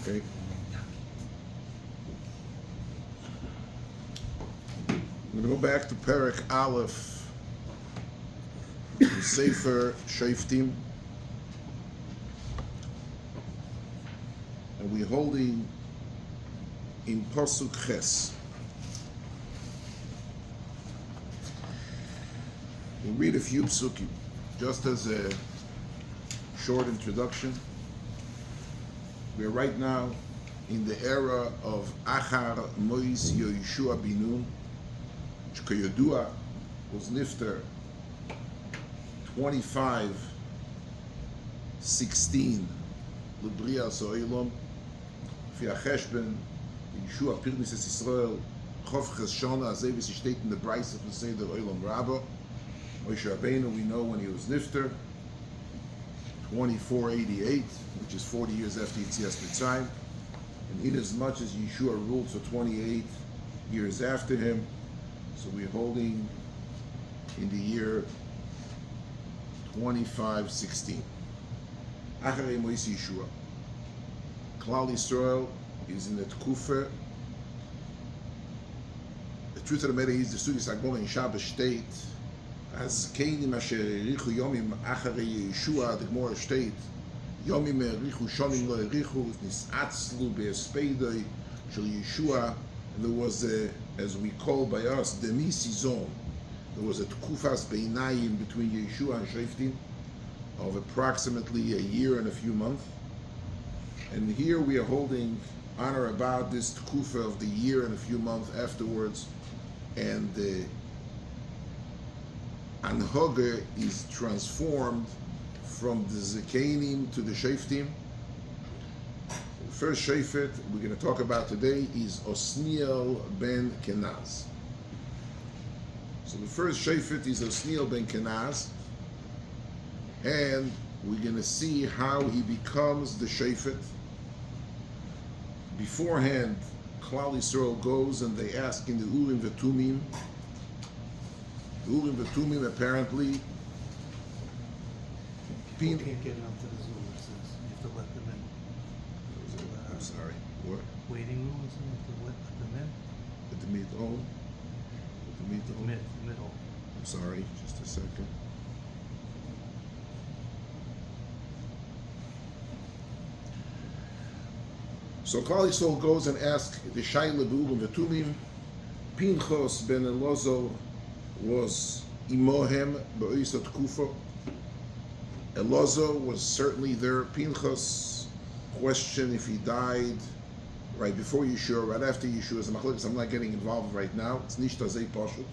Okay. I'm going to go back to Perek Aleph, Sefer Shoftim, and we're holding in Pasuk Ches. We'll read a few psukim, just as a short introduction. We are right now in the era of Achar Mois Yoshua Binu, which Kayodua was nifter 25:16 L'Bria So'ilom Fi HaCheshben Yeshua Pirmis Es Yisrael Chof Ches Shona Azeh V'si steht in the Bryce of the Seder Oilom Rabba Moshe Rabbeinu, we know when he was nifter 2488, which is 40 years after Yetzias Mitzrayim, and inasmuch as Yeshua ruled for 28 years after him, so we're holding in the year 2516. Acharei Mois Yeshua. Klal Yisrael is in the Tkufa. The truth of the matter is the Sugis Agbola in Shabbos state as Keinim Asher Erichu Yomim Acharei Yeshua, the Gemara state Yomim Erichu Shonim Lo Erichu Nisatzlu Be'espeidoi Shel Yeshua. And there was a, as we call by us, demi season. There was a Tkufas Beinayim between Yeshua and Shoftim of approximately a year and a few months. And here we are holding honor about this Tkufa of the year and a few months afterwards. And the Anhoge is transformed from the Zekenim to the Shoftim. The first Shofet we're going to talk about today is Othniel ben Knaz. So the first Shofet is Othniel ben Knaz, and we're going to see how he becomes the Shofet. Beforehand, Klal Yisrael goes and they ask in the Urim V'Tumim. The Urim V'Tumim apparently. People can't get onto the Zoom. It says you have to let them in. I'm sorry. What? Waiting room, isn't it? You have to let them in. At the middle. At the middle. Middle. I'm sorry. Just a second. So Klal Yisrael goes and asks the Shaila B'Urim V'Tumim. Pinchos ben Elazar was imohem b'oisot kufa. Elazar was certainly there. Pinchas question if he died right before Yeshua, right after Yeshua. As a machlokes, I'm not getting involved right now. It's nishta zei pashut.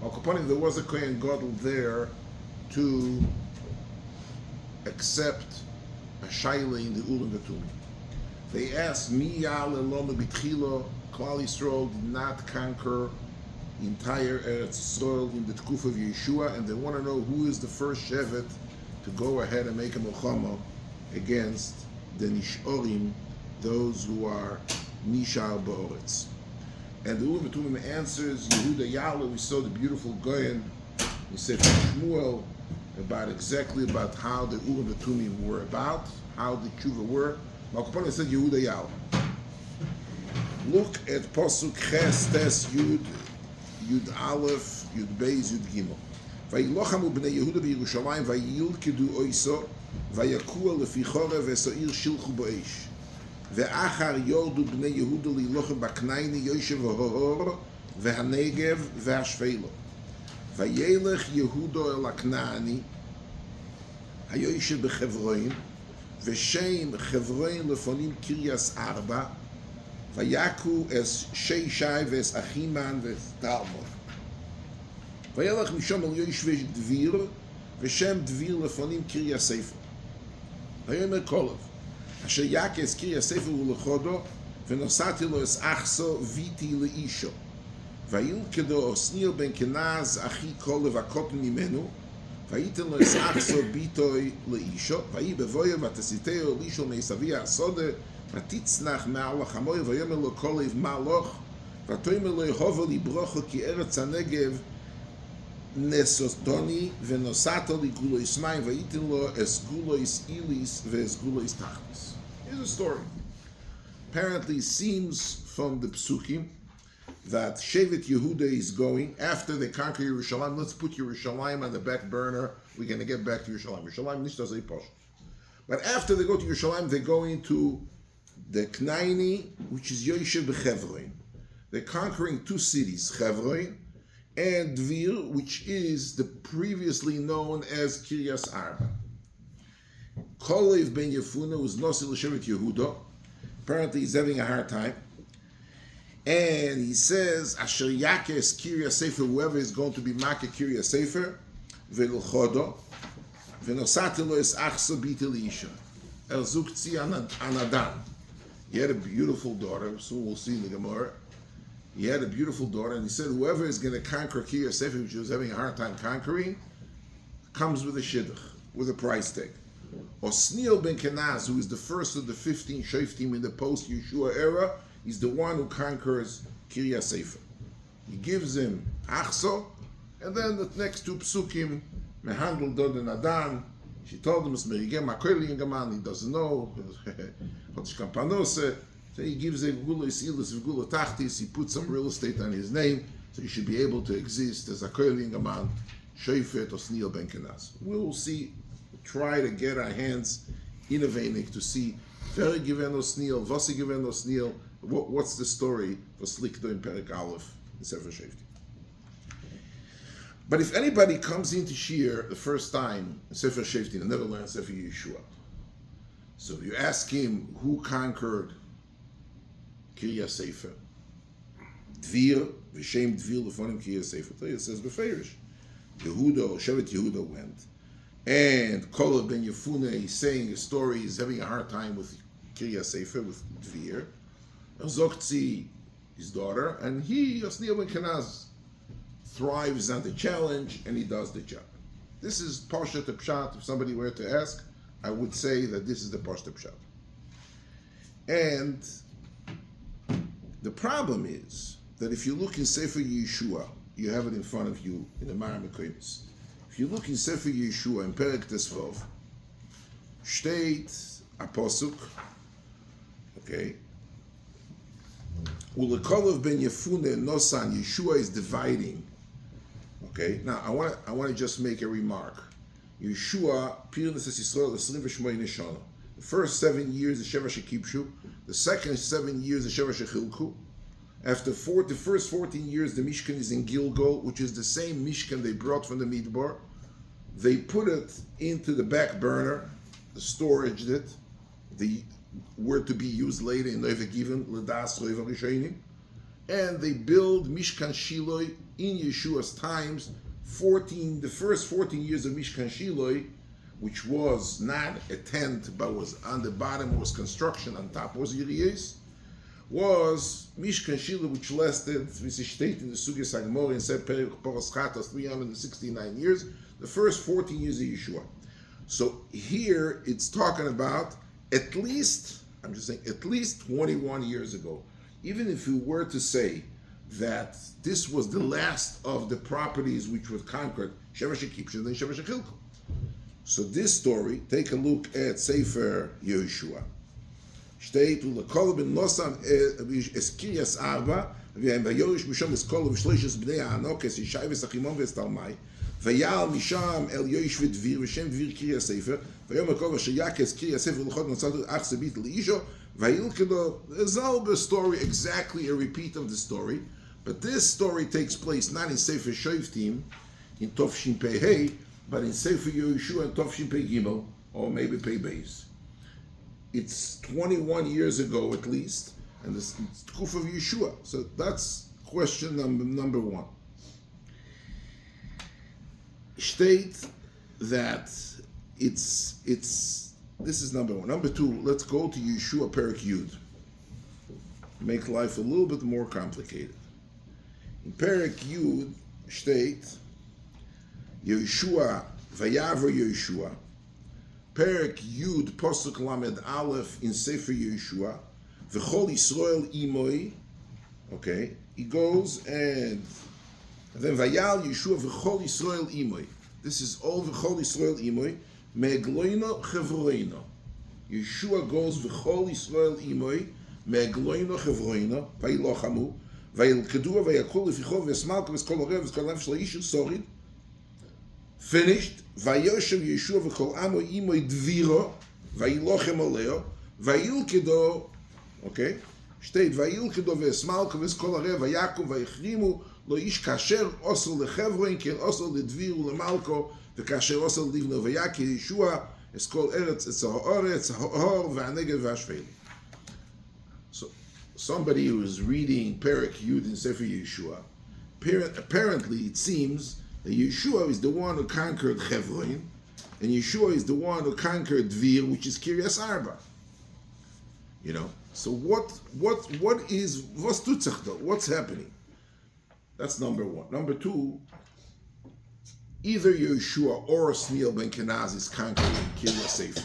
Al kaponim, there was a Kohen Gadol there to accept a shaila in the Urim V'Tumim. They asked, Mi yal elonu b'tchilo. Klal Yisrael did not conquer entire Eretz Yisrael in the Tkuf of Yeshua, and they want to know who is the first Shevet to go ahead and make a Milchama against the Nishorim, those who are Nishar Ba'oretz. And the Urim V'Tumim answers, Yehuda Yalo, we saw the beautiful Goyen, he said to Shmuel about how the Urim V'Tumim were about, how the Tshuva were. Malkapon said Yehuda Yalo. Look at Pasuk Ches Tes Yud Aleph Yud Beis Yud Gimel. Vayilochamu bnei Yehuda b'Yerushalayim vayilkedu oiso vayakua lefi chorev esoir shilchu bo'esh ve'achar yordu bnei Yehuda lilochem b'knaini yoshev ha'hor ve'hanegev ve'ashveilo vayelech Yehuda el ha'knaani hayoshev b'chevroim ve'shem chevroim lefonim kiryas arba vayaku es sheishai ve'es achiman ve'es talmud וילך משום אל יושבי דביר, ושם דביר לפונים קריה ספר. ויאמר קולב, אשר יקס קריה ספר ולכודו, ונוסעתי לו אס אחסו ויתי לאישו. וילכדו אוסניל בן כנז אחי קולב הקוטן ממנו, וייתן לו אס אחסו ביטוי לאישו, ויהי בבויר ותסיתהו לאישו מעשבי הסודה, ותצנח מעל החמור, ויאמר לו קולב מהלוך, ותאמר לו יהובה לי ברוכו כי ארץ הנגב, Nesotoni venosato li gulois mayim vayitin lo es gulois ilis ve'es gulois tachlis. Here's a story. apparently seems from the Psukim that Shevet Yehuda is going, after they conquer Yerushalayim, let's put Yerushalayim on the back burner, we're going to get back to Yerushalayim. Yerushalayim nishta zei posh. But after they go to Yerushalayim, they go into the Knaini, which is Yoshev b'Chevron. They're conquering two cities, Chevron and Dvir, which is the previously known as Kiryas Arba. Kolev ben Yefuna was Nosi l'Shevet Yehuda. Apparently he's having a hard time. And he says, Asher Yakes Kiryas Sefer, whoever is going to be Makeh Kiryas Sefer, Ve'ilchodo, Ve'nosati lo es achso bite l'isha. El zukzi anadan. He had a beautiful daughter, so we'll see in the Gemara. He had a beautiful daughter, and he said, whoever is going to conquer Kiryas Sefer, which he was having a hard time conquering, comes with a shidduch, with a price tag. Othniel ben Knaz, who is the first of the 15 Shoftim in the post-Yeshua era, is the one who conquers Kiryas Sefer. He gives him achso, and then the next two psukim, mehandel dod and adan. She told him, he doesn't know, so he gives a gulos ilis v'gula tachtis, he puts some real estate on his name, so he should be able to exist as a koheling gaman, Shofet Othniel ben Knaz. We'll see, try to get our hands in a veinik to see, very given Othniel, vasi given Othniel, what's the story for Slikdo in Perek Aleph in Sefer Shoftim. But if anybody comes into Shiur the first time in Sefer Shoftim and never learns Sefer Yeshua, so you ask him who conquered Kiryas Sefer, Dvir, V'Shem Dvir Lefonim Kiryas Sefer. It says Beferish, Yehuda, Shevet Yehuda went, and Kolev ben Yefuna, he's saying a story, he's having a hard time with Kiryas Sefer, with Dvir. Zokzi, his daughter, and he, Othniel ben Knaz, thrives on the challenge, and he does the job. This is Parshat Pshat. If somebody were to ask, I would say that this is the Parshat Pshat. And the problem is that if you look in Sefer Yeshua, you have it in front of you in the Mara Mekoimis. If you look in Sefer Yeshua in Perek Tesvov, steht a posuk, okay, Ulekolov ben Yefune Nosan, Yeshua is dividing. Okay, now I want to just make a remark. Yeshua, Pirnes es Yisrael, 28 Neshana. The first 7 years, the Sheva Shekipshu. The second 7 years, the Sheva Shechilku. After the first 14 years, the Mishkan is in Gilgal, which is the same Mishkan they brought from the Midbar. They put it into the back burner, storaged it. The were to be used later in Neve Given, Ledas Reva Rishonim. And they build Mishkan Shiloi in Yeshua's times, the first 14 years of Mishkan Shiloi, which was not a tent, but was on the bottom, was construction, on top was Yiriyes, was Mishkan Shiloi, which lasted, this is stated in the Sugya Sagmor in Sep Poros Chatos, 369 years, the first 14 years of Yeshua. So here it's talking about at least 21 years ago. Even if we were to say that this was the last of the properties which were conquered, Sheva Shekipshu and then Sheva Shechilku. So this story, take a look at Sefer Yeshua. Steht ulekol ben Nosan es Kiryas Arba, v'yorish misham es kol v'shloishes bnei ha'anok es Yishai v'sachimon v'estalmai, v'yal misham el yoish v'dvir v'shem dvir Kiryas Sefer, v'yom ekol v'sher yakes Kiryas Sefer l'chod nosatu ach sebit l'isho, v'yilkedo. There's all the story, exactly a repeat of the story, but this story takes place not in Sefer Shoftim, in Tovshin Pei Hey, but in Sefer Yeshua and Tovshin Pei Gimel, or maybe Pei Beis. It's 21 years ago at least, and it's Kuf of Yeshua. So that's question number one. State that this is number one. Number two, let's go to Yeshua Perek Yud. Make life a little bit more complicated. In Perek Yud, state Yeshua, Vayavar Yeshua, Perek Yud, Posuk Lamed Aleph in Sefer Yeshua, V'chol Yisrael Imoi, okay, he goes and then Vayal Yeshua V'chol Yisrael Imoi. This is all V'chol Yisrael Imoi, Me'egloino Chevroino. Yeshua goes V'chol Yisrael Imoi, מעגלוינו חברוינו, וילוחמו, וילכדו ויקחו לפיחו וסמלכו וסכל עורב וסכל נפש לאיש שוריד. Finished. ויושב ישוע וכל עמו עמו דבירו, וילוחם עליהו, וילכדו, אוקיי? שתית, וילכדו וסמלכו וסכל עורב, ויקום ויחרימו, לא איש כאשר עושה לחברון, כן עושה לדביר ולמלכו, וכאשר עושה לבנו, ויקי ישוע, את כל ארץ, את האורץ, ההור, והנגב והשפל. So, somebody who is reading Perek Yud in Sefer Yeshua, apparently it seems that Yeshua is the one who conquered Hebron, and Yeshua is the one who conquered Dvir, which is Kiryas Arba. You know, so what's tutzach? What's happening? That's number one. Number two, either Yeshua or Othniel ben Knaz is conquering Shiurei Sefer.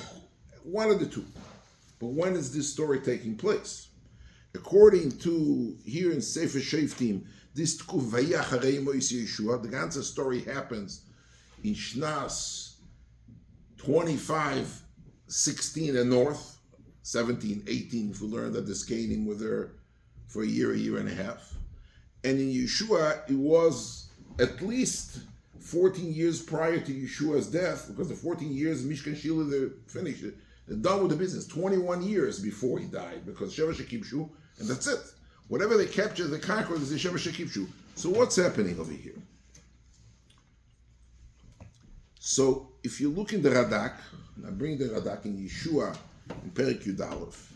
One of the two. But when is this story taking place? According to here in Sefer Shoftim, this Tkuf Vayacharei Mois Yeshua, the ganze story happens in Knaz 25:16 and north, 17:18. If we learn that the skating with her for a year and a half, and in Yeshua it was at least 14 years prior to Yeshua's death, because the 14 years Mishkan Shiloh they're finished, they're done with the business. 21 years before he died, because Sheva Shekibshu, and that's it. Whatever they capture, they conquer is the Sheva Shekibshu. So what's happening over here? So if you look in the Radak, and I bring the Radak in Yeshua in Perek Yud Aleph,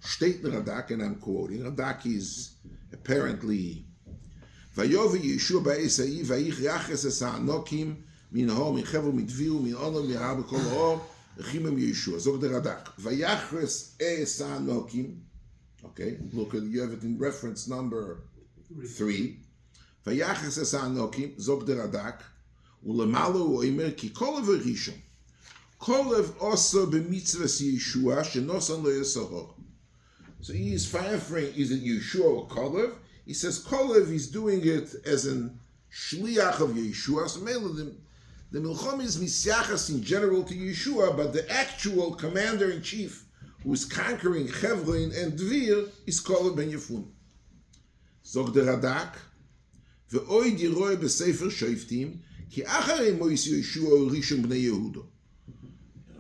state the Radak, and I'm quoting. Radak is apparently Vayovi Yeshua ba'esai vayich yaches es ha'anokim min ha'or min chevel min dviru min ono min ha'ar b'kol ha'or echimem Yeshua. Zog the Radak. Vayaches es ha'anokim. Okay, look at, you have it in reference number 3. Vayaches es ha'anokim. Zog the Radak. Ulemalo oimer ki kolev rishon. Kolev osa b'mitzvahs Yeshua shenosan lo yesahor. So he is firing, is it Yeshua or Kolev? He says Kolev is doing it as an shliach of Yeshua. So mainly the milchom is misyachas in general to Yeshua, but the actual commander-in-chief who is conquering Hebron and Dvir is Kolev ben Yefun. Zog the Radak, ve'oy diroi b'sefer Shoftim, ki acharei mois Yeshua rishon bnei Yehuda.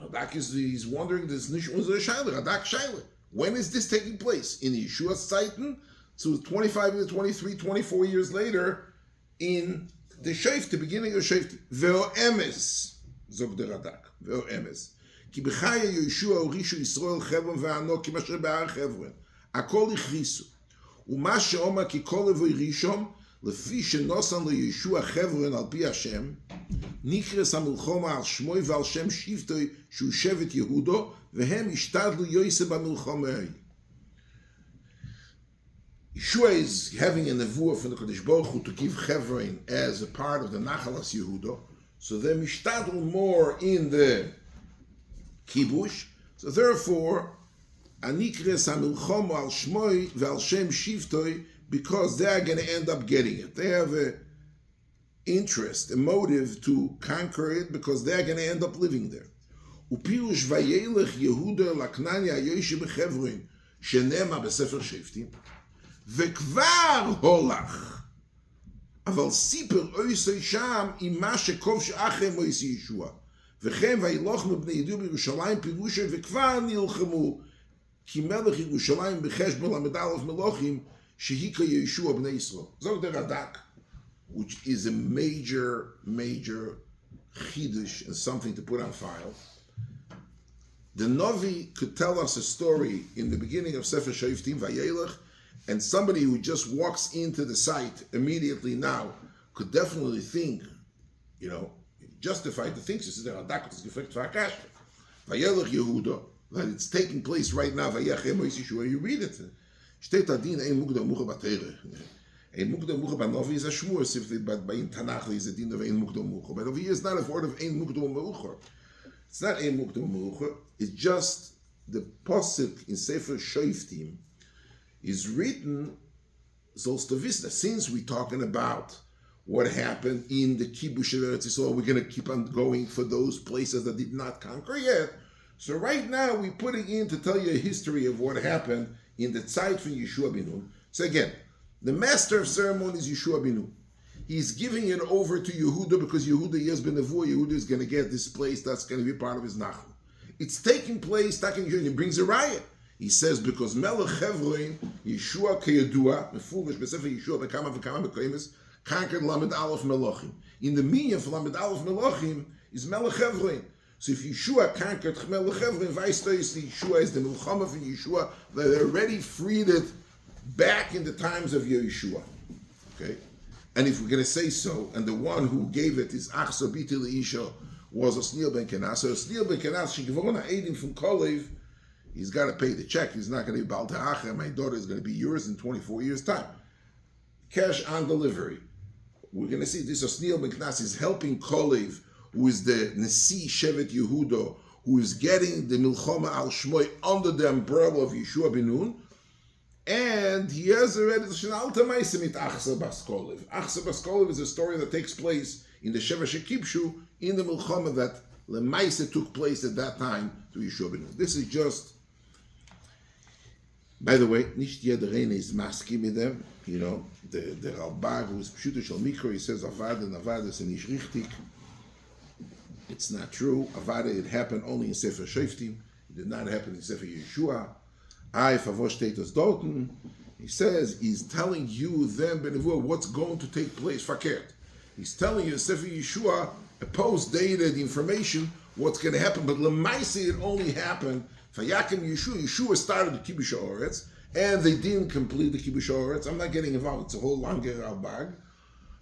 Radak is wondering, this nishun is a shaila, Radak shaila. When is this taking place? In Yeshua's Zeiten? So 25, 23, 24 years later, in the Shoftim, the beginning of Shoftim. Ve'o emes, zog the Radak, ve'o emes. Ki b'chaya Yeshua urishu Yisrael Hebron ve'anokim asher be'ar Hebron. Akol ichrisu. Uma she'oma ki kol evoi rishon, lefi shenosan lo Yeshua Hebron al pi Hashem, nikres hamilchoma al shmoi ve'al shem shivtoi shu shevet Yehudo, vehem ishtadlu yoyse b'milchoma. Yeshua is having a nevuah from the Kodesh Baruch Hu to give Hebron as a part of the Nachalas Yehuda, so they're mishtadlu more in the kibush. So therefore, anikres hamilchoma al shmoi ve'al shem shivtoi, because they are going to end up getting it. They have a interest, a motive to conquer it, because they are going to end up living there. Upirush vayelech Yehuda laknani hayoyshi b'Hebron shenema b'Sefer Shoftim וכבר הולך, אבל סיפר אויסי שם עם מה שכובש אחרי מויס ישוע. וכן וילוחמו בני יהודה בירושלים פירושה וכבר נלחמו, כי מלך ירושלים בחשבון למד א' מלוכים שהיכה ישוע בני ישראל. זאת הרד"ק, which is a major chidush and something to put on file. The Novi could tell us a story in the beginning of Sefer Shoftim, Vayelech, and somebody who just walks into the site immediately now could definitely think, justified to think, so there are Dakot gefragt for Akash. Vayelech Yehuda, that it's taking place right now, Vayachem Mois Yeshua, you read it. Steht adin ein mukdam mucha b'Torah. Ein mukdam mucha b'Novi is a shmur, but by in Tanakh is a din of ein mukdam mucha. But over here it's not a word of ein mukdam mucha. It's not ein mukdam mucha. It's just the pasuk in Sefer Shoftim is written, since we're talking about what happened in the Kibush of Eretz Yisrael, we're going to keep on going for those places that did not conquer yet. So right now we're putting in to tell you a history of what happened in the Zeit von Yeshua ben Nun. So again, the master of ceremony is Yeshua ben Nun. He's giving it over to Yehuda because Yehuda has been nevuah. Yehuda is going to get this place that's going to be part of his nachum. It's taking place. He brings a riot. He says because Melech Chevron Yeshua keyadua mefulish b'sefer Yeshua bekama v'kama bekoimes conquered Lamed Aleph Melochim. In the meaning for Lamed Aleph Melochim is Melech Chevron. So if Yeshua conquered Melech Chevron, Yeshua is the Milchama for Yeshua. They already freed it back in the times of Yeshua. Okay. And if we're going to say so, and the one who gave it is Ach Sabiti Leisha was Othniel ben Knaz. So Othniel ben Knaz, Shigvona Eidim from Kolev, he's got to pay the check. He's not going to be Baal Ta'acha. My daughter is going to be yours in 24 years' time. Cash on delivery. We're going to see this Othniel ben Knaz is helping Kolev, who is the Nasi Shevet Yehuda, who is getting the Milchoma al Shmoy under the umbrella of Yeshua ben Nun. And he has already the Shenalta Maisa mit Achsa Bas Kolev. Achsa Bas Kolev is a story that takes place in the Sheva Shekipshu in the Milchama that Lemaisa took place at that time to Yeshua ben Nun. This is just, by the way, nicht jeder Reine is masking with them. You know, the Ralbag who is Pshuta Shal Mikro, he says Avada and Avada is nicht richtig. It's not true. Avada, it happened only in Sefer Shoftim. It did not happen in Sefer Yeshua. He says he's telling you then what's going to take place. Fakert. He's telling you Sefer Yeshua a post-dated information what's going to happen, but lemaisi it only happened. Fayakim Yeshua started the Kibush Haaretz, and they didn't complete the Kibush Haaretz. I'm not getting involved. It's a whole longer Ralbag.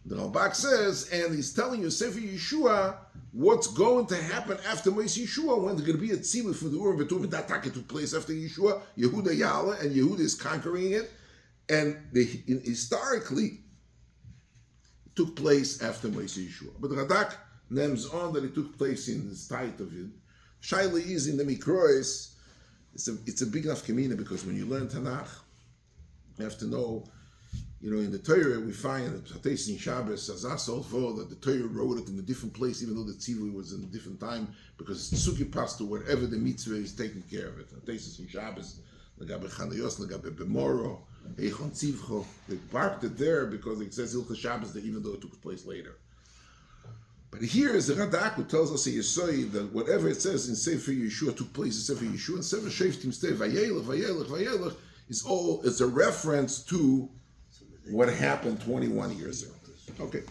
The Ralbag says, and he's telling you Sefer Yeshua what's going to happen after Moshe Yeshua, when there's going to be a tzivah for the Urim V'Tumim. That taka took place after Yeshua. Yehuda Yala, and Yehuda is conquering it. And historically, it took place after Moshe Yeshua. But Radak names on that it took place in the state of it. Shaila is in the Mikrois. It's a big enough kamina because when you learn Tanakh, you have to know. You know, in the Torah we find that Hateis in Shabbos that the Torah wrote it in a different place, even though the tzivui was in a different time, because it's Suki Pastu, wherever the mitzvah is taking care of it. Hateis in Shabbos, Lagabe Chanayos, Lagabe Bemoro, Eichon Tzivcho. They parked it there because it says Ilcha Shabbos, even though it took place later. But here is the Radak who tells us a Yesoi that whatever it says in Sefer Yeshua took place in Sefer Yeshua, and Sefer Shoftim stay Vayelech is a reference to what happened 21 years ago. Okay.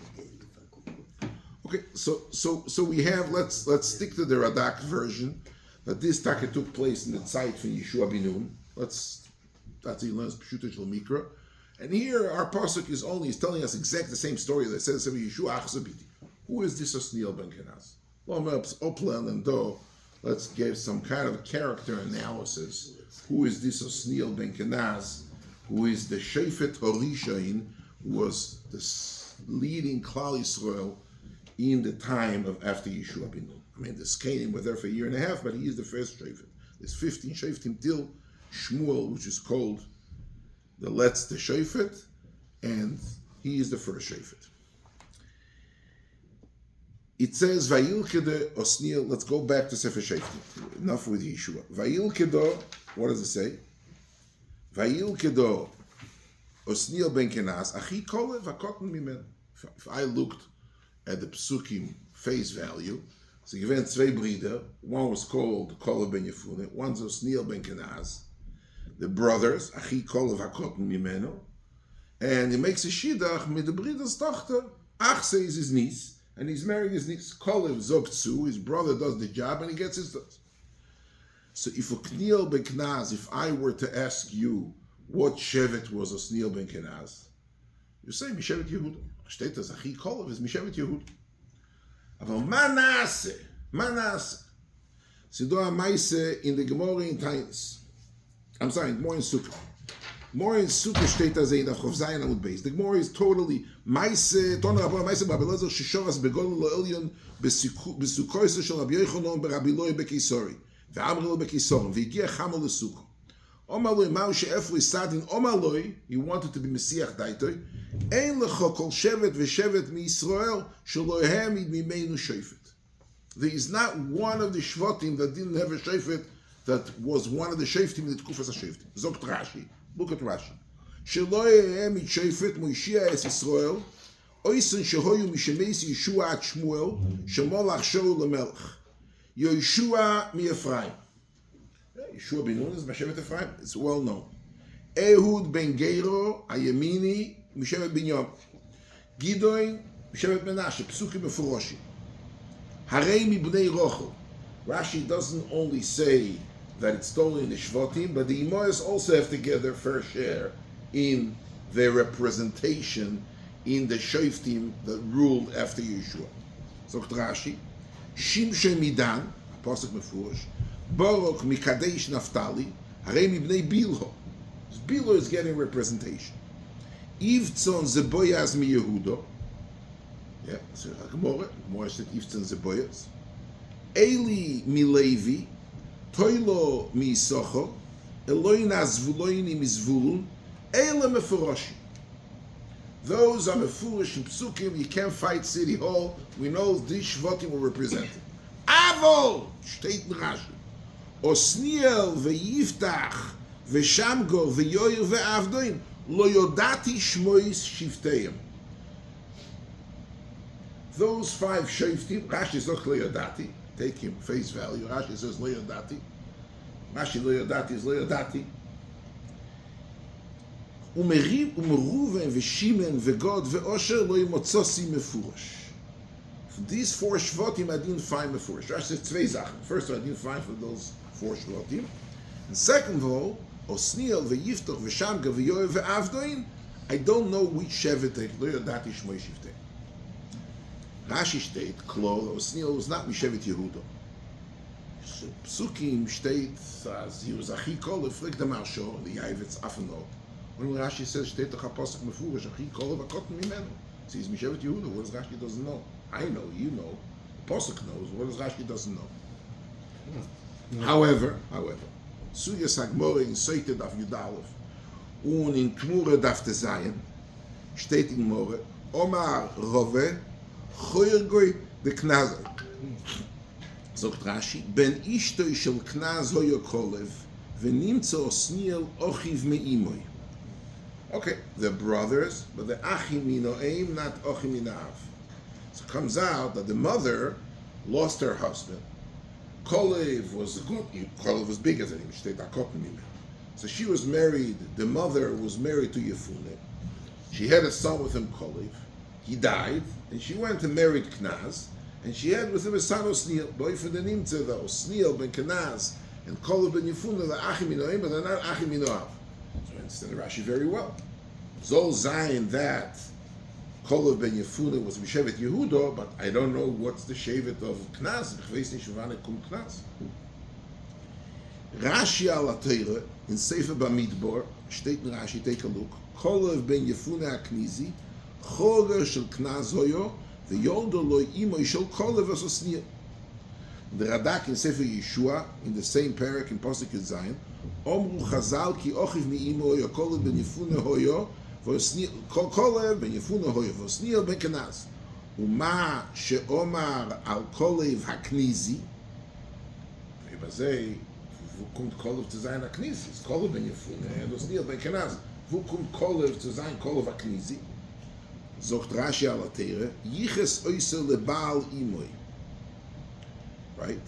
So we have, let's stick to the Radak version that this taka took place in the Zeit from Yeshua ben Nun. That's he learns Pshuta Shel Mikra. And here our pasuk is telling us exactly the same story that says Yeshua Achzabiti. Who is this Othniel ben Knaz? Oplan and Do. Let's give some kind of character analysis. Who is this Othniel ben Knaz? Who is the Shefet Horishain, who was the leading Klal Yisrael in the time of after Yeshua ben Nun. I mean, the Skanim were there for a year and a half, but he is the first Shefet. There's 15 Sheftim till Shmuel, which is called the Letzte Shefet, and he is the first Shefet. It says, Vayilkedo Othniel, let's go back to Sefer Shoftim. Enough with Yeshua. Vayilkedo, what does it say? Vayilkedo Othniel ben Knaz, Achi Kolev Hakoten Mimen. If I looked at the Psukim face value, so given zwei Brüder, one was called Kolev ben Yefune, one's Othniel ben Knaz, the brothers, Achi Kolev Hakoten Mimeno, and he makes a shidach with the Brüder's Tochter. Achse is his niece, and he's marrying his niece. Kolev zogt zu, his brother does the job, and he gets his dose. So if Othniel ben Knaz, if I were to ask you what Shevet was Othniel ben Knaz, you say Mishevet Yehuda. Steht das Achi Kolev is Mishevet Yehuda. Aber Manasse. Sie do a Meise in the Gemara in Tainus. I'm sorry, more in Sukkah. More in Sukkah steht das in der Chof Zayin Amud Beis. The Gemara is totally Meise, Toner Rabbi Meise Babelezer Shishoras Begol Lo Elyon Besukoyse Shel Rabbi Yochanan Berabi Loi Bekisori. Ve'amrilo Bekisorim. Ve'giya Chamol Lesukah. Omaloi Mao She'efli Sadin Omaloi, he wanted to be Messiah Daitoi. Ein lecho kol shevet v'shevet miYisrael shelo hamid mimeinu shofet. There is not one of the shvatim that didn't have a shofet that was one of the Shoftim in the Tkufas HaShoftim. Zogt Rashi. Look at Rashi. Shelo yehem mit Shofet Moishia es Yisrael oisen shehoyu mishemeis Yeshua at Shmuel shemolach shou lemelech Yeshua mi Ephraim. Yeshua ben Nun is Mashevet Ephraim. It's well known. Ehud ben Gero Ayemini Mishevet Binyam. Gidoin Mishevet Menashe. Psukim Meforoshim. Harei mi bnei Rochel. Rashi doesn't only say that it's stolen in the Shvatim, but the Imoyas also have to get their fair share in their representation in the Shoftim that ruled after Yeshua. So Rashi, Shimshon Midan, Pasuk Mefurish, Baruch Mikadesh Naftali, Harei Mibnei Bilho. Bilho is getting representation. Ivtzon Zeboyaz mi Yehudo. Yeah, so Gemara said Ivtzon Zeboyaz. Eli mi Levi, Toilo mi Yisachar, Eloina Zvuloini mi Zvulun, Eile Meforoshim. Those are Mefurish and Psukim. You can't fight City Hall. We know these Shvatim were represented. Avol, steht in Rashi. Othniel veYiftach veShamgor veYoyer veAvdoin lo yodati shmois shivteim. Those 5 Shoftim, Rashi is not lo yodati. Take him face value. Rashi says lo yodati. Rashi lo yodati is lo yodati. Umeruven veShimen vegod veOsher lo yimotzosi mefurish. These 4 Shvatim I didn't find mefurish. Rashi says two Sachen. First of all, I didn't find for those 4 Shvatim. And second of all, Othniel veYiftach veShamgor veYoyer veAvdoin, I don't know which Shevet lo yodati shmoi shivtei. Rashi steht, Klo, Othniel was not Mishevet Yehuda. Psukim steht, as he was Achi Kolev, flick the Marsho, the Yavetz Afenot. When Rashi says, steht doch HaPasuk Mefurish, Achi Kolev, Akotten Mimenu. See, he's Mishevet Yehuda. What does Rashi doesn't know? I know, you know. Pasuk knows. What does Rashi doesn't know? However, Suyas HaGmora in Seite Daf Yudalef, und in Tmure Daf Tezayin, steht in More, Omar Rove, Choyergoy the Knaz. Zogt Rashi, Ben Ishtoi shel Knaz hoyo kolev, v'nimtzo Othniel ochiv me'imoy. Okay, they're brothers, but they're achim mino'eim, not ochim mina'av. So it comes out that the mother lost her husband. Kolev was good. Kolev was bigger than him. So she was married. The mother was married to Yefune. She had a son with him, Kolev. He died, and she went and married Knaz, and she had with him a son, Othniel. Boy for the Nimtze, the Othniel ben Knaz and Kolev ben Yefune, the achim mino'eim, but they're not achim mino'av. So I understand Rashi very well. Zol Zayin that Kolev ben Yefune was Mishevet Yehuda, but I don't know what's the Shevet of Knaz. Ich weiß nicht, wann kommt Knaz. Rashi al Teire in Sefer Bamidbar steht in Rashi, take a look. Kolev ben Yefune HaKnizi, Choger shel Knaz hoyo, v'yoldo lo imo shel Kolev as Othniel. The Radak in Sefer Yeshua, in the same parak in Pasuk Zayin, Omru Chazal ki ochiv mi imo hoyo, Kolev ben Yefune hoyo, Kolev ben Yefune hoyo, v'Othniel ben Knaz. Uma she'omar al Kolev HaKnizi, ובזה, wo kommt Kolev zu sein HaKnizi? Es ist Kolev ben Yefune, und Othniel ben Knaz. Wo kommt Kolev zu sein Kolev HaKnizi? Zogt Rashi al Teire, Yiches oise lebaal imoy. Right?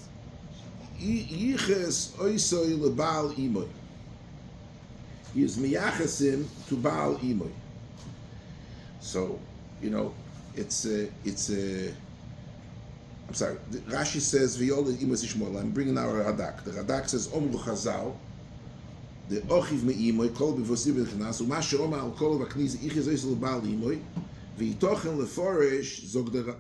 Yiches oise lebaal imoy. He is miyachesim to Baal imoy. So, you know, it's a I'm sorry, Rashi says, V'yoled imoy sishmol. I'm bringing our Radak. The Radak says, Omru Chazal, the ochiv me'imoy, kol b'vosi b'nechnas, u'ma she'omar al kol v'akniz, Yiches oise lebaal imoy, v'yitochen leforish, zog der,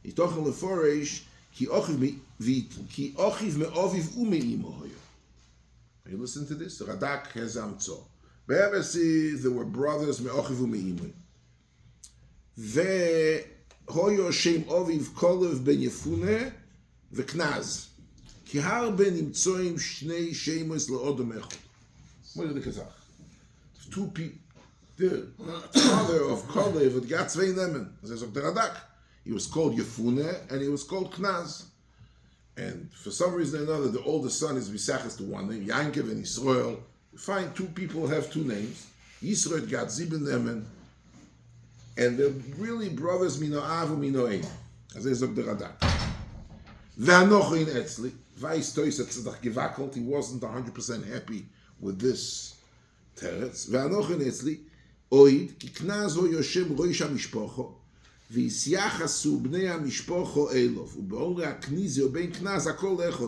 yitochen leforish, ki ochiv me'oviv u'me'imo hoyo. You listen to this? The Radak has amtzo. Be'ever says there were brothers me'ochiv u'me'imo. Ve'hoyo shem oviv Kolev ben Yefune ve'Knaz. Ki har ben imtzoim shnei shemos le'odom echad. What did the Kazakh? Two people. The father of Kolev had got zwei Nemen. As I said, the Radak. He was called Yefune and he was called Knaz. And for some reason or another, the oldest son is Misachas to one name, Yankev and Yisrael. You find two people have two names. Yisrael got Ziben Nemen, and they're really brothers Mino Avu Mino Ein. As is of the Radak. Ve'anoch in Etzli. Weiss Toys hat sich gewackelt. He wasn't 100% happy with this teretz. Ve'anoch in Etzli. Oid, ki Knaz ho Yoshem Roish HaMishpocho. ויסייחסו בני המשפוחו אלוף, ובאומרי הכניזי או בין כנז הכל אחד,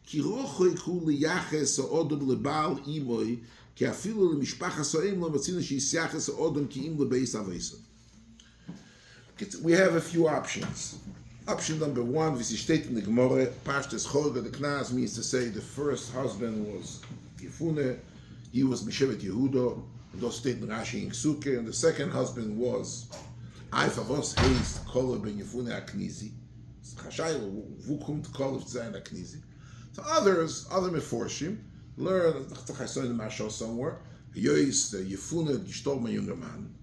כי רוחו יקרו ליחס או אודם לבעל אימוי, כי אפילו למשפחה סוהם לא מצינו שיסייחס או אודם כי אם לבייס אבייסו. We have a few options. Option number one, wie sie steht in the Gemara, Pashtas Chorga, the Knaz means to say the first husband was Yefune, he was Mishevet Yehuda, and those steht in Rashi in Ksuke, and the second husband was Einfach was heißt Kolle ben Yefune Aknizi. Chashayla, wo kommt Kolle zu sein Aknizi? So others, other Meforshim, learn, I saw in the Mashal somewhere, Yois Yefune gestorben ein junger Mann,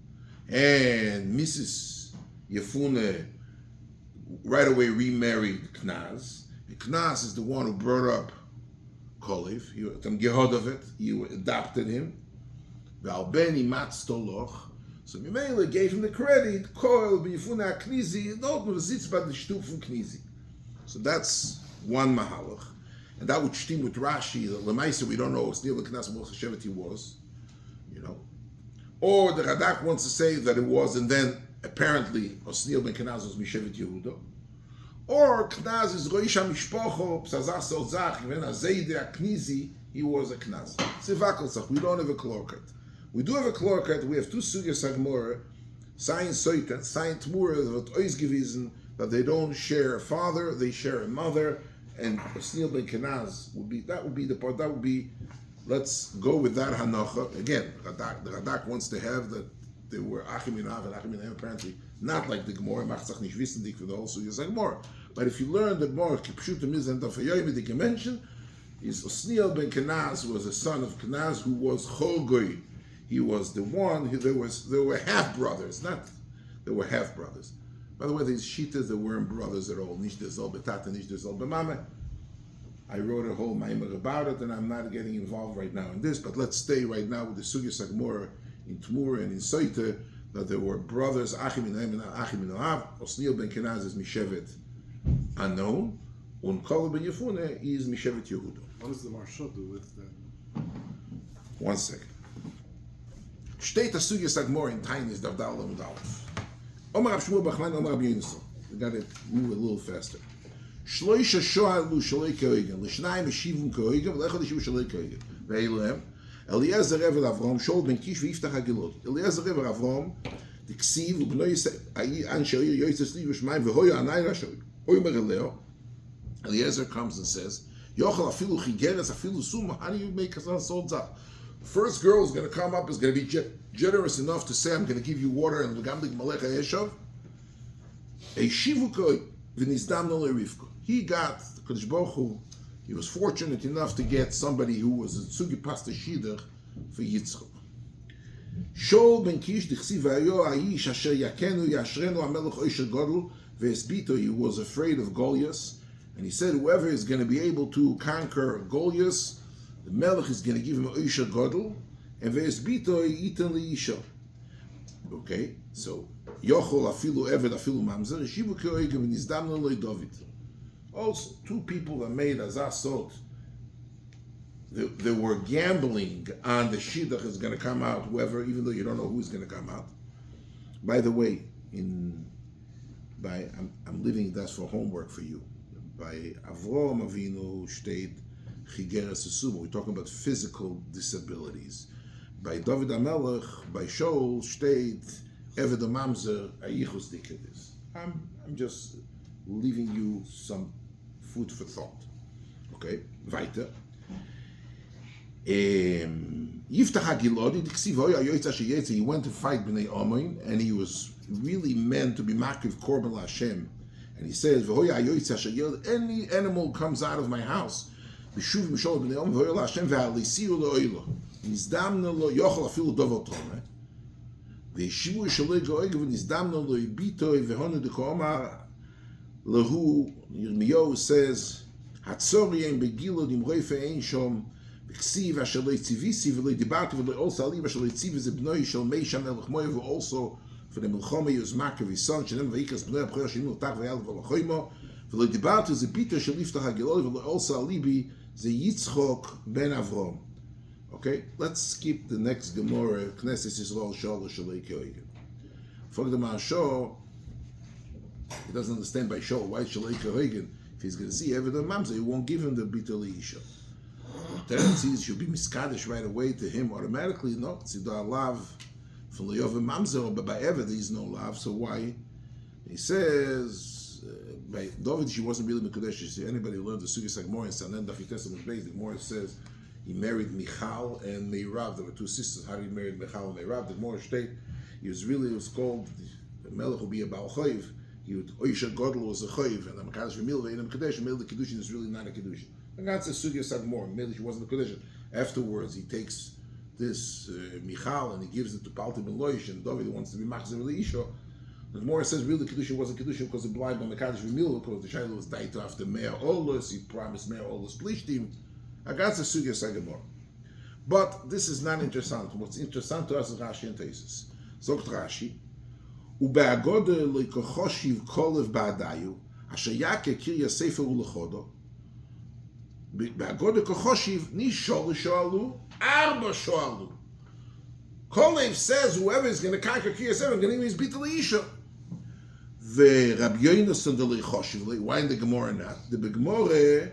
and Mrs. Yefune right away remarried Knaz. And Knaz is the one who brought up Kolev. He had gehod of it. He adopted him. Ve'albeni matz toloch. So Mimele gave him the credit. Kol b'yifuna Knizi. Not sitz bad the shtup from Knizi. So that's one mahalach, and that would stem with Rashi. The Lemaisa we don't know. Othniel Knaz what Hashevet he was, you know. Or the Radak wants to say that it was, and then apparently Othniel ben Knaz was Mishevet Yehuda. Or Knaz is Roish HaMishpocho, Psazah Sotzach, when Azeide Aknizi, he was a Knaz. Sivakelzach, we don't have a Klorkat. We do have a Klorkat, we have two Sugyas Hagmora, Sayin Soitan, Sayin Tmura, that Ois Gewiesen, that they don't share a father, they share a mother, and Othniel ben Knaz would be, that would be the part, that would be, let's go with that Hanocha. Again, the Radak wants to have that they were Achim in Av and Achim in Av, apparently not like the Gemara, Machzach nicht wissen dich for the whole Sugyas Hagmora. But if you learn the Gemara, Kipshut Mizan Dafayoyim, they can mention, is Othniel ben Knaz was a son of Knaz who was Chogoy. He was the one, there were half brothers, there were half brothers. By the way, these Shitas, they weren't brothers at all. Nish Dezol Betata, Nish Dezol Bemame. I wrote a whole maimer about it, and I'm not getting involved right now in this, but let's stay right now with the Sugyas Hagmora in Tmura and in Soite, that there were brothers, Achim in Hem and Achim in Av. Othniel ben Knaz is Mishevet unknown, and Kolev ben Yefune is Mishevet Yehuda. What does the Marsha do with that? 1 second. Steht das Sugyas Hagmora in Tainis Davdal und Aleph. Omar Rav Shmuel Bachlein, Omar Rav Yonisel. We got to move a little faster. Shloisha shoalu shalei koigen, l'shnayim eshivum koigen, v'lechad eshivu shalei koigen. Ve'ilem, Eliezer Rever Avrom, Shol ben Kish v'yiftach hagilot. Eliezer Rever Avrom, Diksiv, Ubnoi Anshe Yoytzes Li V'shmayim, V'hoyo Anay Rashoy. Oimer Eleo, Eliezer comes and says, Yochel afilu chigeres afilu suma, how do you make a sodzach? The first girl is going to come up, is going to be generous enough to say, I'm going to give you water and v'gamlik malecha eshov. Eshivu koi v'nizdam no le'rivko. He got, the Kodesh Baruch Hu, he was fortunate enough to get somebody who was a tzugi pasta shidach for Yitzchak. Shol ben Kish dichsi v'ayo ha'ish asher yakenu yashrenu hamelech oisher godel ve'esbito, he was afraid of Goliath, and he said whoever is going to be able to conquer Goliath, the melech is going to give him oisher godel, and ve'esbito yitan li'isha. Okay, so Yochol afilu eved afilu mamzer yeshivu ke'oigem v'nizdamno lo'y David. Also, two people that made azasot, they were gambling on the shidduch is going to come out, whoever, even though you don't know who's going to come out. By the way, I'm leaving that for homework for you. By Avrom Avinu steht chigeres esuma. We're talking about physical disabilities. By David HaMelech, by Shaul steht eved mamzer ayichus dikadis. I'm just leaving you some food for thought. Okay, weiter. Yiftach HaGilodi, he went to fight Bnei Ammon, and he was really meant to be Makiv Korban LaHashem. And he says, any animal comes out of my house, B'shuv Mishol Bnei Ammon, V'hoya LaHashem, V'alisiu Lo'oilo. Nizdamna Lo, Yochel Afilu Dovel Tome. V'yeshivu Shalei Go'eg, V'nizdamna Lo Yibitoi, V'honu Deko'omar, Lahu, Yirmiyahu says, הצורי אין בגילו דמרויפה אין שום, וכסיב אשר לא הציביסי ולא דיברתי ולא אולסה עליב אשר לא הציבי זה בנוי של מישה מלך מויב ואולסו for the Milchome Yuzmak of his son, Shenem Vaikas Bnei Abchoyer Shinu Tach Vayal V'Lachoymo, V'lo Dibartu Ze Bita Shel Yiftach HaGelol, V'lo also Alibi Ze Yitzchok Ben Avrom. Okay, let's skip the next Gemara, Knesset Yisrael Shol Shalei Keoigen. For the Mashor, he doesn't understand by Shol why Shalei Keoigen. If he's going to see Eved Mamzer, he won't give him the Bita Leisha. Tendencies should be miskadish right away to him automatically. No, Tzidar Lav. From the Yovim Mamzer, but by Eved he's no love. So why? He says by David she wasn't really Mekudesh. Anybody who learned the Sugis Agmor and Sanen Dafites and Mishbeis, the Gemara says he married Michal and Meirav. There were two sisters. How he married Michal and Meirav? The Gemara state he was called the Melech will be a Baal Choiv. He would Oisha Godel was a Choiv, and the Makadosh V'Milva in a Mekudesh. Mil the Kedushin is really not a Kedushin. And that's a Sugis Agmor. Maybe she wasn't a Kedushin. Afterwards he takes this Michal and he gives it to Palti Ben Loish, and David wants to be Machzer Leisha. The Gemara says really Kedushin wasn't Kedushin because the blind by Mekadosh V'Mil, because the Shiloh was died after Meir Olus, he promised Meir Olus Plishtim. Agatz a Sugya Sagamor. But this is not interesting. What's interesting to us is Rashi and Tesis. Zogt Rashi, Ube'agode le'kochoshiv kolev ba'adayu, asher yake kirya sefer u'lechodo, Be'agode kochoshiv nishol shoalu, Arba shoalu. Kolev says whoever is going to conquer Kirya Sefer, going to name his Bita Leisha. The Rabbi Yonason de Leichoshiv, why in the Gemara not? The Gemara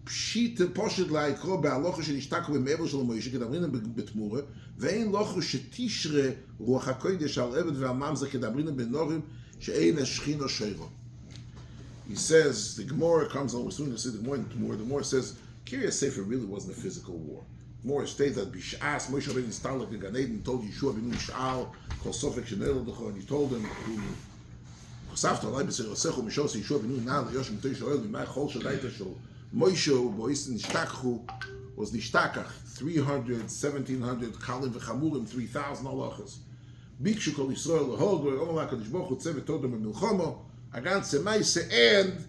pshit poshet laikro be'alocha shenishtaku b'me'evel shel Moshe kedabrina betmura ve'ein lochu shetishre ruach hakodesh al eved ve'al mamzer kedabrina benorim she'ein eshchino sheiro. He says the Gemara comes along. We're soon to see the Gemara. The Gemara says Kirya Sefer really wasn't a physical war. More states that Bishas Moshe Rabbeinu Stalak in Gan Eden told Yeshua ben Mishal Kol Sofek Shenel Decho, and he told him Chosafta Alai B'Ser Yosechu Mishos Yeshua ben Nal Yoshim Teish Oel V'May Chol Shadaita Shel Moshe Bois Nishtakchu was Nishtakach 300, 1700 Kalim v'Chamurim 3,000 halachas. Bikshu Kol Yisrael Leholgoy Omer HaKadosh Baruch Hu Tzevet Todem B'Milchomo Agan Semaise, and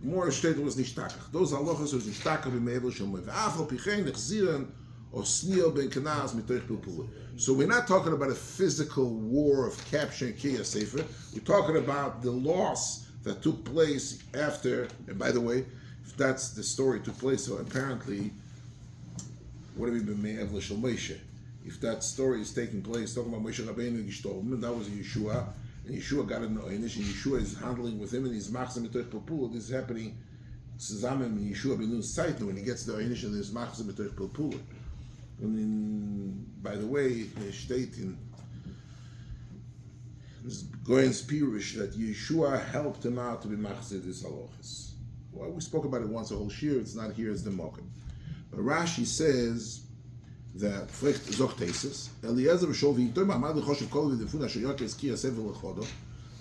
more state was nishtakach. Those halachas was nishtakach b'me'evel shel moed. V'afal pichein nechziran Othniel ben Knaz mitoich pilpula. So we're not talking about a physical war of capturing Kirya Sefer. We're talking about the loss that took place after. And by the way, if that's the story took place, so apparently, what have we been me'evel shel Moshe? If that story is taking place, talking about Moshe Rabbeinu Gishtorm, and that was Yeshua. And Yeshua got an Einish, and Yeshua is handling with him, and he's machzim mitoich pilpula. This is happening zusammen in Yeshua ben Nun's Zeitnu when he gets the Einish and there's machzim mitoich pilpula. And by the way, they state in Goyen's Pirush that Yeshua helped him out to be machzir this halachas. Well, we spoke about it once a whole year. It's not here as the mokum. But Rashi says that Zoch Eliezer B'Shol v'Yitoy Ma'amad L'Choshev Kol v'Defun Asher Yokes Kirya Sefer L'Chodo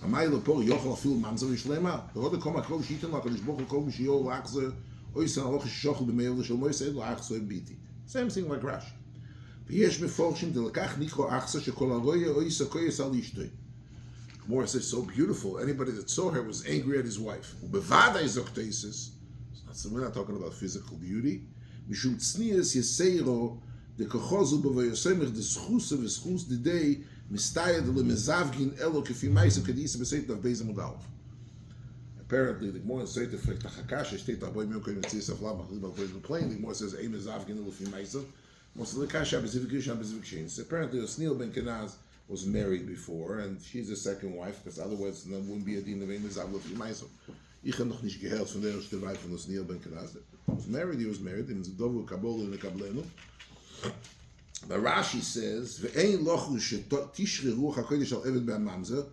Amay L'Por Yochel Afil Mamzer Yishlema L'Chodo Kol Makrov Shiten L'Kadosh Baruch Hu Kol M'Shiyol L'Achzer Oysen Aloch Shishochl B'Me'ev L'Shel Moisei L'Achzer Biti. Same thing like Rashi. V'yesh Meforshim D'Lekach Nikro Achzer Shekol Aroye Oysa Koyes Al Yishtoi. Gemara says so beautiful. Anybody that saw her was angry at his wife. Bevadai Zoch Teisus. We're not talking about physical beauty. Mishum Tznius Yeseiro. The kochozu b'vayosemich the schus of schus the day mistayed the lemezavgin elo kefi ma'asim kedisa b'seit of beis amud aleph. Apparently, the Gemara says the Chakash state that boy milkoy mitzvah of lama chazib al plane. The Gemara says ein mezavgin elo kefi ma'asim. Most of the Kash habezivikish chains. Apparently, Othniel ben Knaz was married before, and she's the second wife, because otherwise there wouldn't be a din of ein mezavgin elo kefi ma'asim. Ich habe noch nicht gehört von der ersten Wife von Othniel ben Knaz. He was married. In the Dovu Kabul in the Kablenu. But Rashi says, "Ve'ein lochu shetishre ruach hakodesh al eved be'amamzer."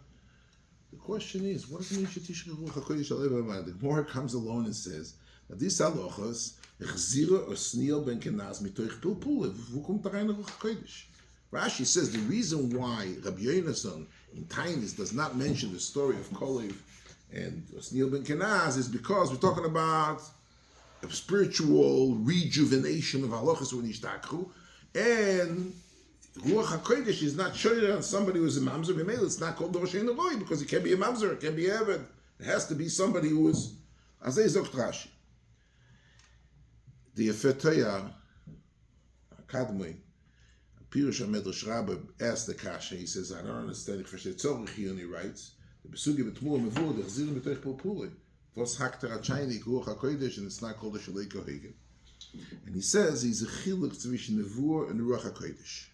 The question is, what does it mean shetishre ruach hakodesh al eved be'amamzer? The Gemara comes along and says that these halachas echzira Othniel ben Knaz mitoich pilpul v'hu kommt rein ruach hakodesh. Rashi says the reason why Rabbi Yonason in Tainis does not mention the story of Kolev and Othniel ben Knaz is because we're talking about a spiritual rejuvenation of halachas when yishtakhu, and ruach hakodesh is not shoyed on somebody who's a mamzer. B'meil, it's not called dorashein eloi because it can be a mamzer, it can be eved. It has to be somebody who is azay zokt Rashi. the Yefetoyar Academy, Pirush HaMedrash Rabbah asked the Kasha, he says, I don't understand it, he only writes, the Besugi B'tmur Mevur, the Chzirim B'toich Pulpuli, was Hakter HaChaynik, Ruach HaKodesh, and it's not called the Shalei Kohegen. And he says he's a chiluk zwischen Nevur and Ruach HaKodesh.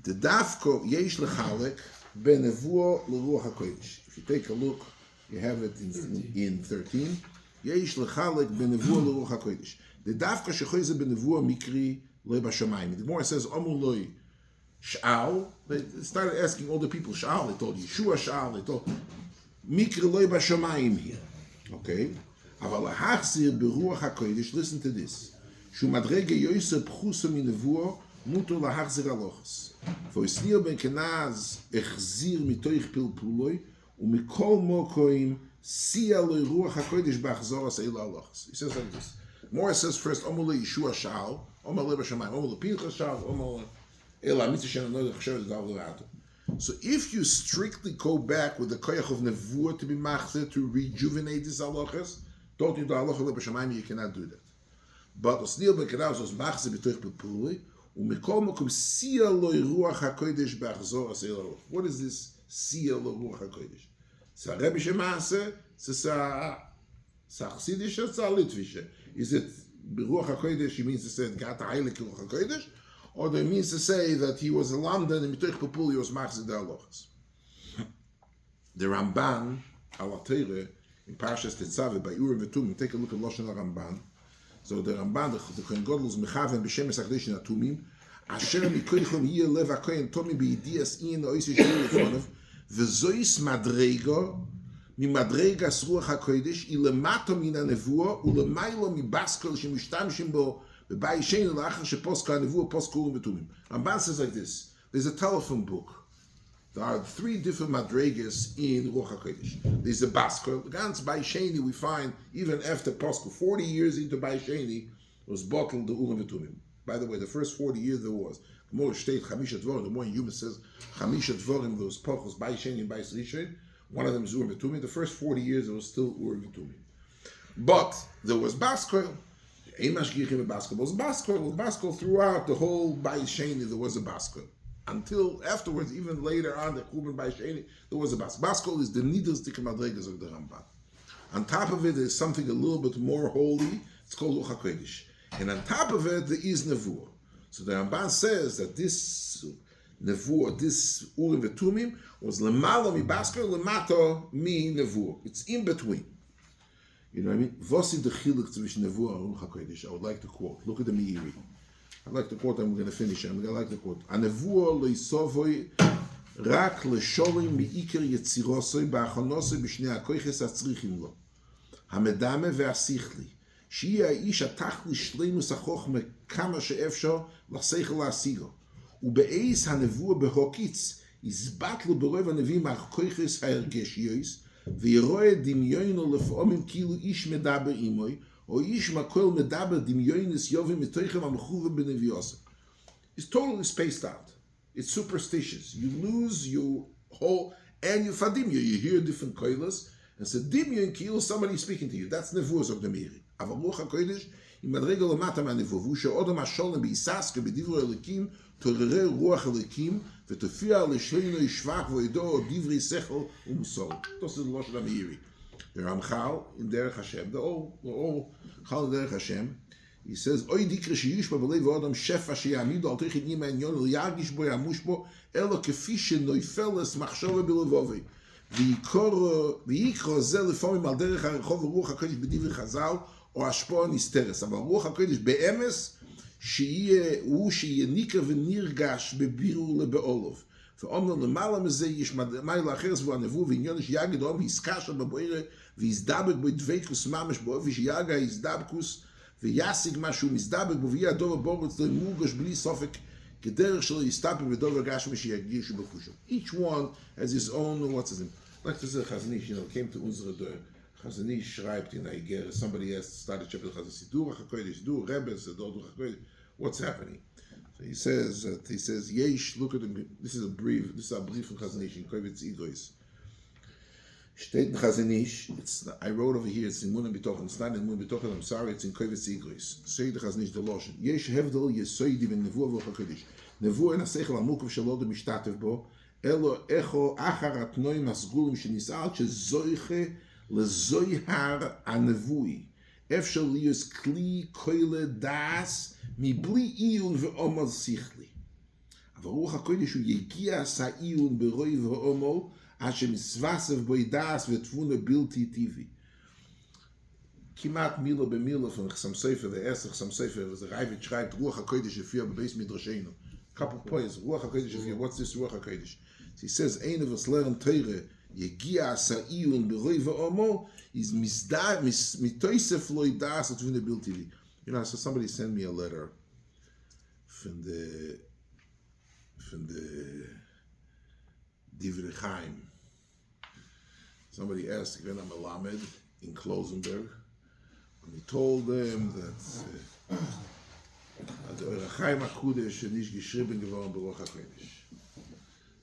The Dafko Yesh Lechalek Ben Nevur LeRuach HaKodesh. If you take a look, you have it in 13. Yesh Lechalek Ben Nevur LeRuach HaKodesh. The Dafko Shechoyze Ben Nevur Mikri Loi Bashamayim. The Gemara says Amur Loi Sh'al. They started asking all the people Sh'al. They told Yeshua Sh'al. They told Mikri Loi Bashamayim here. Okay. אבל להחזיר ברוח הקודש, listen to this, שהוא מדרגה יויסר פחוסה מנבואו, מותר להחזיר הלוחס. ואותניל בן כנז החזיר מתוך פלפולוי, ומכל מוקוים סייע לו רוח הקודש בהחזור עשה אלו הלוחס. He says like this. More says first, אומר לישוע שאל, אומר לי בשמיים, אומר לפינחה שאל, אומר אלא המיצה שננו לחשב את דבר לרעתו. So if you strictly go back with the koyach of nevuah to be machzir, to rejuvenate this halachas, don't you do halacha le b'shamayim, you cannot do that. But Othniel ben Knaz was machzir b'toich b'pului, u'mikol makom siya lo ruach hakodesh b'achzor asei l'ruach. What is this siya lo ruach hakodesh? It's a Rebbe shemase, it's a chassidische, it's a litvische. Is it b'ruach hakodesh, he means to say gat ha'eilik ruach hakodesh, or it means to say that he was a lamda and mitoich b'pului was machzir the halachas. The Ramban, al Torah, in Parshas Tetzaveh by Urim V'Tumim, take a look at Lashon HaRamban. So the Ramban, the Kohen Gadol is mechaven b'shemes HaKadosh Atumim, asher mikoichom yeh lev HaKohen Tomim b'yidias in oisei shir lefonav, v'zois madrega, mimadregas ruach HaKodesh, ilemato min hanevuah, ulemailo mibaskel shemushtamshim bo b'bai sheinu la'achar sheposka hanevuah poska Urim V'Tumim. Ramban says like this, there's a telephone book. There are three different madregas in Ruach HaKodesh. There's a Baskel. Gans Bai Sheni we find, even after Pascha, 40 years into Bai Sheni, was bottled the Urim V'Tumim. By the way, the first 40 years there was. The more state Chamisha Dvorim, the more Yuma says Chamisha Dvorim, those Pachos, Bai Sheni and Bai Rishon. One of them is Urim V'Tumim. The first 40 years it was still Urim V'Tumim. But there was Baskel. Eimashgichim Baskel. There was Baskel throughout the whole Bai Sheni, there was a Baskel. Until afterwards, even later on, the Churban Bai Sheni, there was a Baskel. Baskel is the needles Dikah Madregas of the Ramban. On top of it is something a little bit more holy. It's called Ruach HaKodesh. And on top of it, there is Nevuah. So the Ramban says that this Nevuah, this Urim V'Tumim, was Lemala mi Baskel, Lemato mi Nevuah. It's in between. You know what I mean? Vosi de Chiluk Tzvish Nevuah and Ruach HaKodesh. I would like to quote. Look at the Meiri. I like the quote, I'm going to finish it. I like the quote. Anevuah lo yisovoi rak lesholim mi'ikar yetzirosoi ba'achonosoi b'shnei ha'koiches ha'tzrichim lo. Hamedame ve'asichli. She'yi ha'ish ha'tachli shleimus ha'chochme kama she'efshor l'seichel ha'asigo. Ube'eis hanevuah behokitz yizbat lo berov hanevim ha'koiches ha'ergeshiyos ve'yeroe dimyoino lef'omim kilu ish medaber imoi or ish makoel medaber dimyonis yovim mitoichem ha'mechuva b'neviosem. It's totally spaced out. It's superstitious. You lose your whole, and you fadimyo. You hear different koilas, and say dimyon kilu somebody speaking to you. That's nevuos of the Meiri. Aval Ruach HaKodesh im madrega lamata ma'nevuah v'hu she'odom ha'sholem b'isaske b'divrei Elokim torere ruach Elokim v'tofia l'sheino yishvach v'oido divrei sechel u'musol. This is the Lashon HaMeiri. The Ramchal in Derech Hashem, they're all Chal in Derech Hashem. He says, "Oy dikre sheyush b'balei v'odam shefa sheyamidu al teichin yima enyon l'yagish bo yamush bo elo kefi shenoifeles machshove b'levovei v'yikro zeh lefomim al derech ha'rechov ruach HaKodesh b'divrei Chazal or ashpoa nisteres aval ruach HaKodesh be'emes שיהיה ניכר ונרגש בבירור לבעולוב. ואומנו למעלה מזה יש מייל אחר סבו הנבוא ועניון יש יגד אום יסקשר בבוירה ויזדבק בו דבקוס ממש בו ושיגע יזדבקוס וישיג משהו מזדבק בו ויהיה הדובר בורץ לא מורגש בלי סופק כדרך שלו יסתפק בדובר גשמי שיגיש בקושו. Each one has his own, what's his name? Like to say Chazanish, came to unsere Dörr. Chazanish schreibt in Aiger, somebody has started to chapter Chazanish, du HaKodesh, du Rebbe, du HaKodesh. What's happening? So he says, Yesh, look at him, this is a brief from Chazanish in Kovetz Igois. Steht in Chazanish, I wrote over here, it's in Munah B'tochen, it's not in Munah B'tochen, I'm sorry, it's in Kovetz Igros. Steht in Chazanish, the Loshen. Yesh hevdel yesoidi ben nevuah v'chakodesh. Nevuah en asechel amukov shalod mishtatev bo, elo echo achar atnoim asgulim shenisal, shezoiche lezoihar anevui. Efshel liyos kli koile das, mibli iyun ve'omol sichli. אבל רוח הקודש הוא יגיע סעיון ברוי ואומו, אשר מסווסף בו ידעס ותבונה בלתי טבעי. כמעט מילה במילה von Chassam Sofer, der erste Chassam Sofer, was the Ravid schreibt, Ruach HaKodesh Shefir bebeis midrashenu. Couple points, Ruach HaKodesh Shefir, what's this Ruach HaKodesh? So he says, ein of us learn Teire, יגיע סעיון ברוי ואוmo, is mitoisef lo ydas ותבונה בלתי טבעי. You know, so somebody sent me a letter from the Divrei Chaim. Somebody asked when I'm a Lamed in Klosenberg, and he told them that the Orach Chaim HaKudesh nicht geschrieben geworden bei Ruach HaKodesh.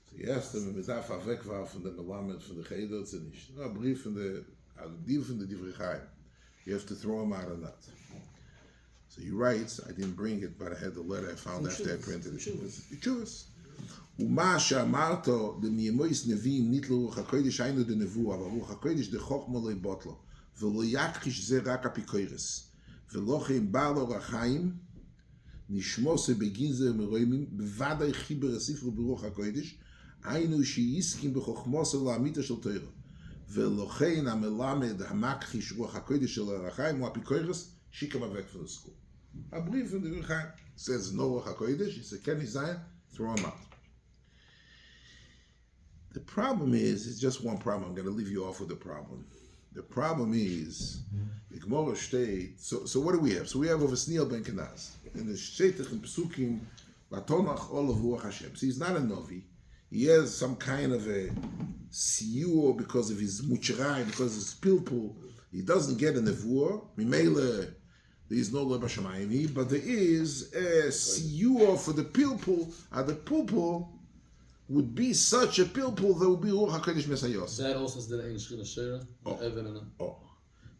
So he asked them, wenn man da weg war von der Melamed von der Cheder, it's nicht. No, a brief from the Divrei Chaim. You have to throw him out or not. So he writes, I didn't bring it, but I had the letter I found after I printed it. Yeshuvas. ומה שאמרת דמיימויס נביאים ניתלו רוח הקודש היינו דנבוא, אבל רוח הקודש דחוכמה לא יבוטלו, ולא יכחיש זה רק אפיקוירס, ולא כן בא לו רחיים, נשמוס בגין זה מרוימים, בוודאי חיבר הספר ברוח הקודש, היינו שיסכים בחוכמוס לאמיתה של תורה, ולא כן המלמד המכחיש רוח הקודש של הרחיים, הוא אפיקוירס, שיקם אבק from the school. הבריף in the Chaim says no רוח הקודש, he said, can he sign? Throw him out. The problem is, it's just one problem. I'm going to leave you off with the problem. The problem is, the Gemara state, so what do we have? So we have Othniel ben Knaz. And the Shetach and Pesukim, Vatonach Olav Ruach Hashem. So he's not a Novi. He has some kind of a Siur because of his Mucherai, because of his Pilpul. He doesn't get a Nevuah. Mimele, there is no Leba Shamayim, but there is a Siur for the Pilpul, and the Pilpul would be such a pilpul that would be Ruach HaKodesh Mesayos. That also is the English Shiurei.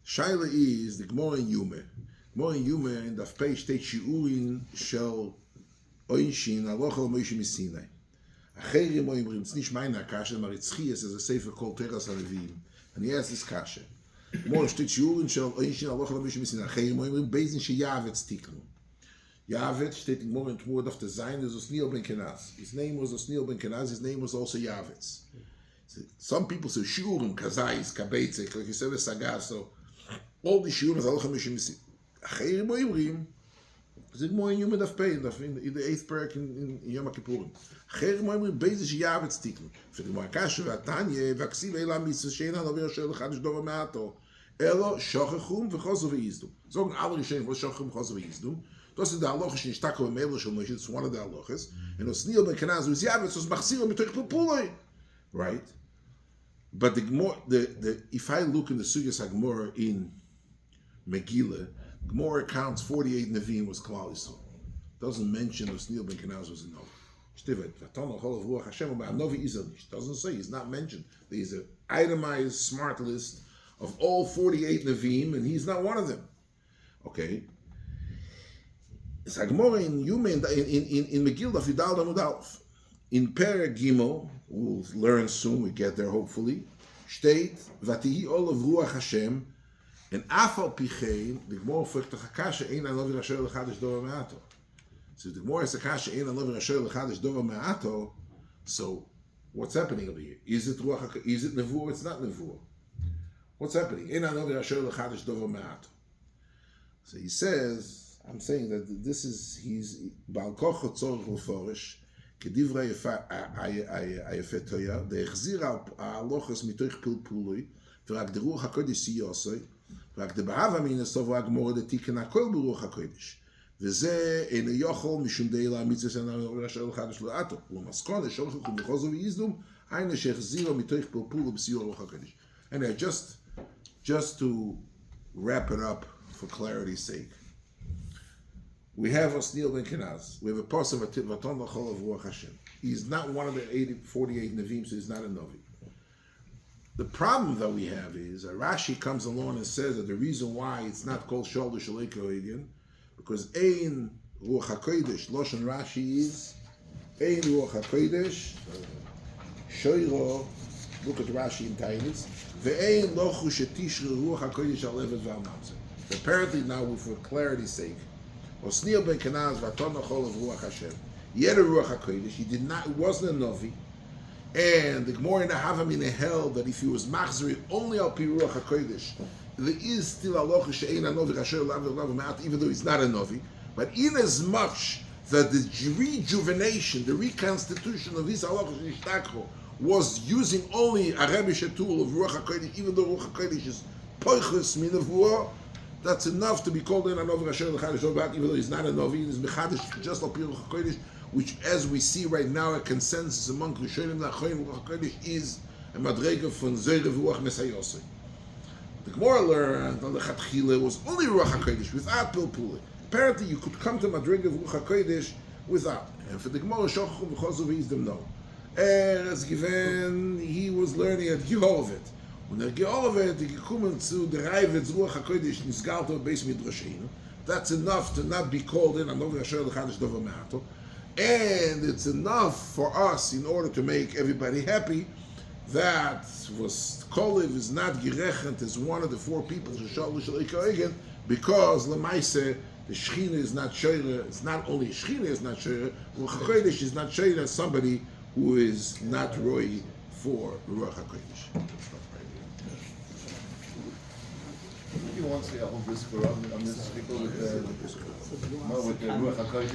Shaila is the Gemara in Yume. Gemara in Yume in Daf Pei state Shiurin shel Oinshin Alocha Moshe Misinai. Acherim Oimrim, it's nicht meine Kasha, but it's Chies as a Sefer called Teras HaLevim. And he has this Kasha. Gemara state Shiurin shel Oinshin Alocha Moshe Misinai. Acherim Oimrim, Bezin Sheyavetz Tiknu. Yavet steht in Morgen Tmur of the Zion is Othniel ben Knaz. His name was Othniel ben Knaz, his name was also Yavetz. So some people say Shiurim, Kazais, Kabetzik, like you said, Saga, so all the Shiurim is Alocha Moshe Misinai. Acherim Oimrim, it's more in Yom Daf Pei, in the 8th parak in Yom Kippurim. Acherim Oimrim, Bezis Yavetz Tiknu. For the Markasha, Vatanye, Vaksiv Eila Mitzvah, Sheina, Novi Yosher, Lechadish Dova Me'ato, Elo, Shochechum, V'chozov Yizdum. Sagen alle Rishonim, was Shochechum, V'chozov Yizdum. Das ist der Halachas in Shtako Melo Shel Moshe. It's one of the Halachas. And Othniel ben Knaz was Yavetz was Machzira Mitoich Pulpulei, right? But the if I look in the Sugyas HaGemara in Megillah, Gemara counts 48 Nevi'im was Klal Yisrael. Doesn't mention Othniel ben Knaz was a Novi. Shtivet Vaton Chol Ruach Hashem but Novi is nicht. Doesn't say, he's not mentioned. There's an itemized smart list of all 48 Nevi'im, and he's not one of them. Okay. It's Hagmora in Yume in Megillah Fidal Damud Aleph. In Perek Gimel, we'll learn soon, we get there hopefully. State Vatihi Olav Ruach Hashem, and Afal Pichein, the Gemara fragt doch Hakasha ein Anovi Rasher Lechadish Dova Me'ato. So the Gemara is Hakasha ein Anovi Rasher Lechadish Dova Me'ato. So what's happening over here? Is it Ruach? Is it Nevuah? It's not Nevuah. What's happening? Ein Anovi Rasher Lechadish Dova Me'ato. So he says, I'm saying that this is, he's Baal Koch Tzorich L'Forish, Kedivrei Ayefet Toya, De'echzir Ha'alochas Mitoich Pilpului, V'rak de Ruach HaKodesh Siyosoi, V'rak de Ba'ava Minasov Ha'gmora de Tiken HaKol B'Ruach HaKodesh, V'zeh Eino Yochol Mishum Deila Mitzvah Sena Rasher L'Chadash L'Ato, U'maskon Shorchuk U'Bechozov Yizdum, Aina She'echziro Mitoich Pilpulu B'Siyur Ruach HaKodesh. Anyway, just to wrap it up for clarity's sake, we have Othniel ben Knaz. We have a person of Vaton L'chol of Ruach Hashem. He's not one of the 48 Nevi'im, so he's not a Novi. The problem that we have is that Rashi comes along and says that the reason why it's not called Sholder Shalei Kohen, because Ein Ruach HaKodesh, Loshen Rashi is Ein Ruach HaKodesh, Shoiro, look at Rashi in Tainis, Ve'ein Lochu Shetishre Ruach HaKodesh Alevet V'Almamze. Apparently now, for clarity's sake, Othniel ben Knaz v'Tonachol of Ruach Hashem. He had a Ruach HaKodesh. He did not. He wasn't a Novi. And the Gemara in the Havamina held that if he was machzeri only al pi Ruach HaKodesh, there is still alocha she'ein hanovi rasher lav me'at, even though he's not a Novi. But in as much that the rejuvenation, the reconstitution of this alocha she'ishtakro was using only a Rebbe Shetul of Ruach HaKodesh, even though Ruach HaKodesh is poiches minavuah, that's enough to be called in a Novi rasher l'chadish about, even though he's not a Novi. He's mechadish just al pi Ruach HaKodesh, which, as we see right now, a consensus among Rishonim Lachonim Ruach HaKodesh is a madrega from Zeir Ruach Mesayosei. The Gemara learned on the Chatchile was only Ruach HaKodesh without Pilpuli. Apparently, you could come to madrega Ruach HaKodesh without. And for the Gemara Shochum V'Chozov is them no. As given, he was learning at Gehovet. When at Gehovet, he came to derive its Ruach HaKodesh Nisgalto Beis Midrashinu. That's enough to not be called in a Novi Asher L'Chadish Dover Me'ato. And it's enough for us, in order to make everybody happy, that was Kolev is not Gerechent as one of the four people because Lamaise the Shechina is not Sheira. It's not only Shechina is not Sheira, Ruach HaKodesh is not Sheira as somebody who is not Roy for Ruach HaKodesh. He wants to have a brisker on this people with the Ruach HaKodesh.